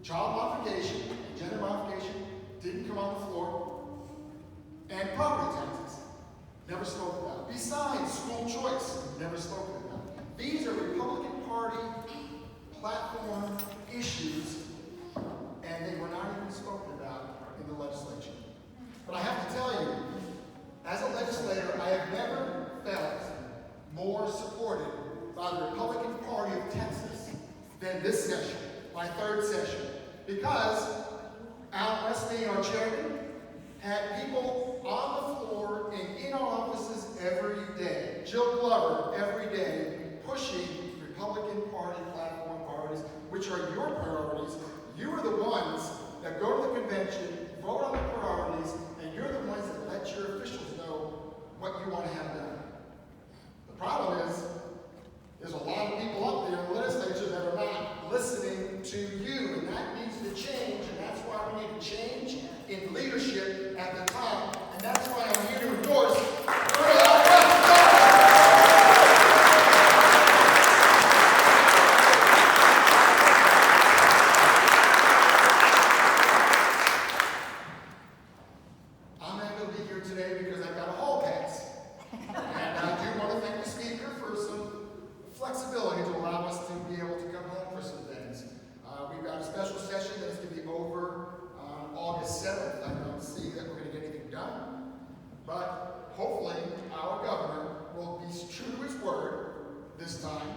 child modification and gender modification didn't come on the floor. And property taxes, never spoke about. Besides, school choice, never spoken about. These are Republican Party platform issues, and they were not even spoken about in the legislature. But I have to tell you, as a legislator, I have never felt more supported by the Republican Party of Texas than this session, my third session, because Allen West, being our chairman, had people on the floor and in our offices every day. Jill Glover every day pushing Republican Party platform priorities, which are your priorities. You are the ones that go to the convention, vote on the priorities, and you're the ones that let your officials know what you want to have done. The problem is, there's a lot of people up there in the legislature that are not listening to you, and that needs to change, and that's why we need a change in leadership at the top, and that's why I'm here to endorse I'm not going to be here today because I've got a hall pass, and I do want to thank the speaker for some flexibility to allow us to be able to come home for some things. We've got a special session that's going to be over on August 7th. I don't see that we're going to get anything done, but hopefully our governor will be true to his word this time,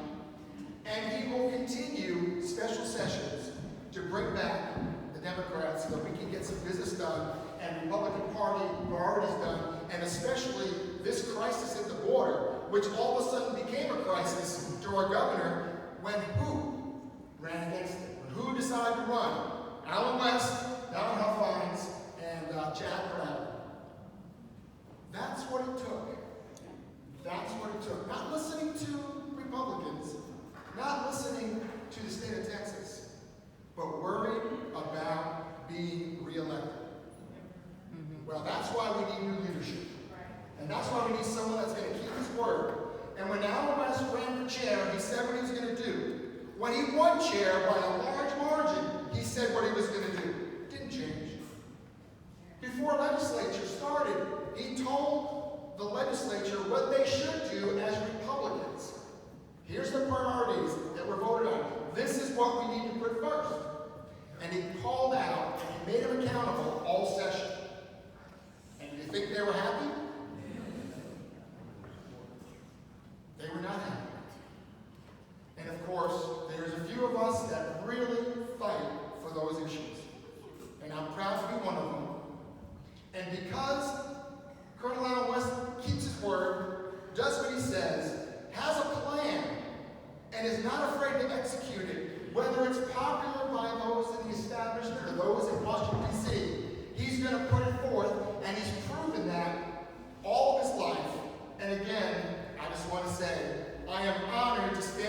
and he will continue special sessions to bring back the Democrats so that we can get some business done and Republican Party priorities done, and especially this crisis at the border, which all of a sudden became a crisis to our governor when who ran against it? Who decided to run? Allen West, Donald Huffines, and Jack Crowder. That's what it took. That's what it took. Not listening to Republicans, not listening to the state of Texas, but worried about being reelected. Well, that's why we need new leadership. And that's why we need someone that's going to keep his word. And when Allen West ran for chair, he said what he was going to do. When he won chair by a large margin, he said what he was going to do. Didn't change. Before legislature started, he told the legislature what they should do as Republicans. Here's the priorities that were voted on. This is what we need to put first. And he called out, and he made them accountable all session. And do you think they were happy? They were not happy. And of course, there's a few of us that really fight for those issues. And I'm proud to be one of them. And because Colonel Allen West keeps his word, does what he says, has a plan, and is not afraid to execute it, whether it's popular by those in the establishment or those in Washington, D.C., he's going to put it forth, and he's proven that all of his life. And again, I just want to say, I am honored to stand